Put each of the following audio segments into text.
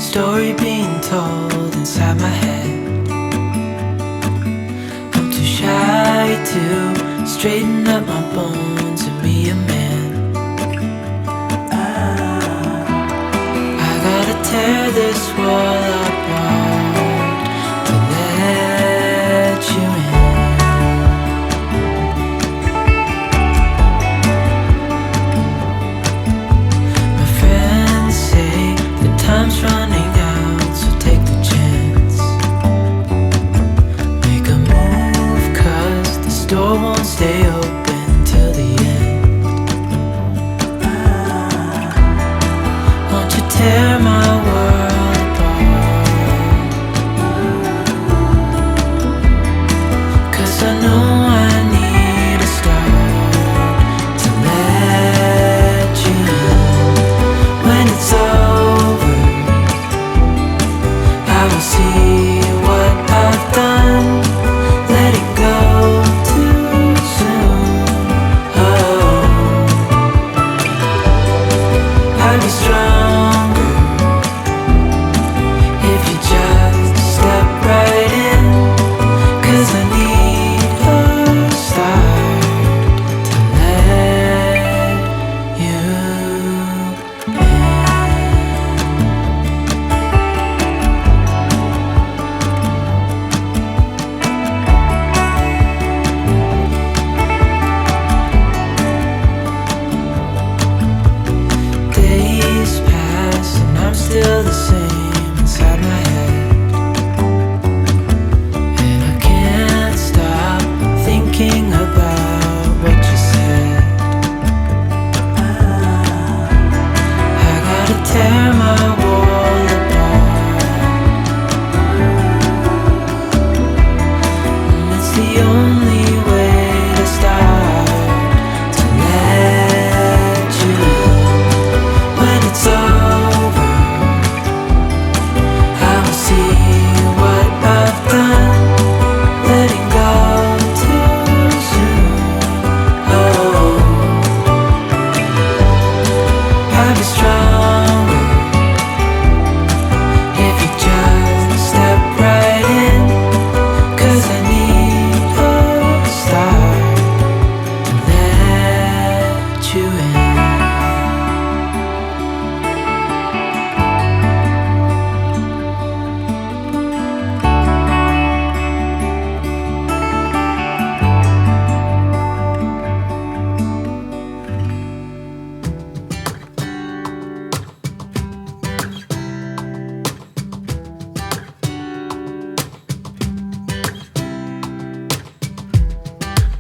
story being told inside my head. I'm too shy to straighten up my bones and be a man. I gotta tear this wall apart to let you in. My friends say the time's running out, so take the chance. Make a move, 'cause this door won't stay open till the end. Won't you tear my world apart? 'Cause I know I need a start to let you in. When it's over, I will see what I've done. Letting go too soon. Oh, I'll be stronger if you just step right in. 'Cause I need a start to let you in. Days pass and I'm still the same inside my head. And I can't stop thinking about what you said. I gotta tear my wall apart. And it's the only way to start to let you in. When it's over, I will see what I've done. Letting go too soon. Oh, I'll be stronger if you just step right in. 'Cause I need a start to let you in.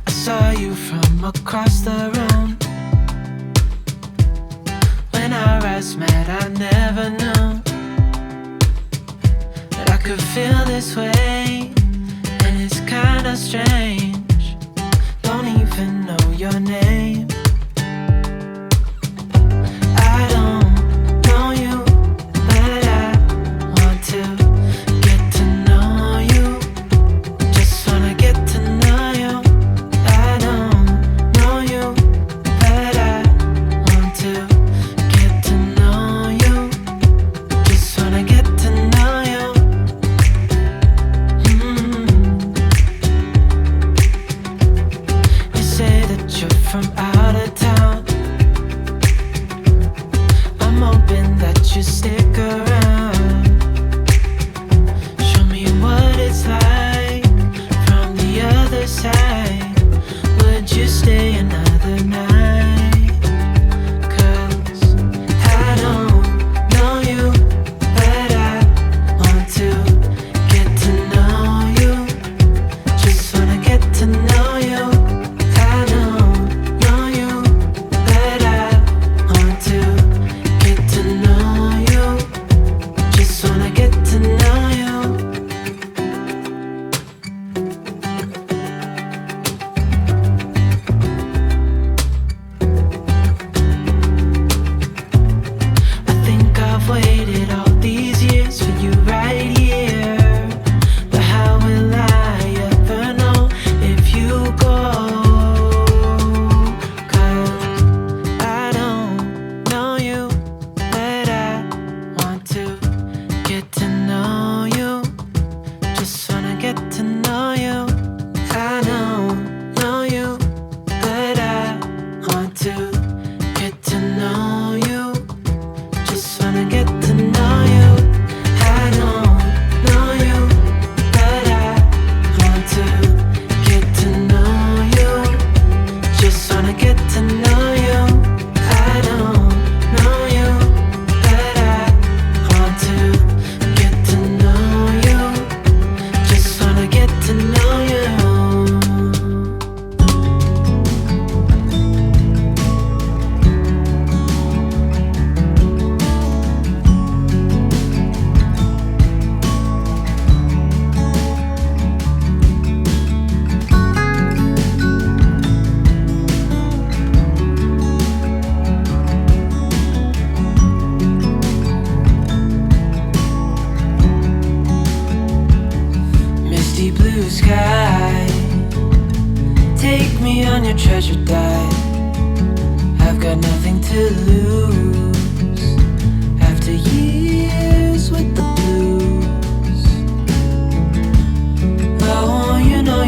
I saw you from across the room. When our eyes met, I never knew that I could feel this way. And it's kinda strange. Don't even know your name. I don't know you, but I want to get to know you. Just wanna get to know you. I don't know you, but I want to get to know you. Just wanna get to know you. You say that you're from out get to know you. I don't know you, but I want to get to know you. Just wanna get to know you. I don't know you, but I want to get to know you. Just wanna get to know you. Misty blue sky, take me on your treasure dive. I've got nothing to lose after years with the blues. Oh, you know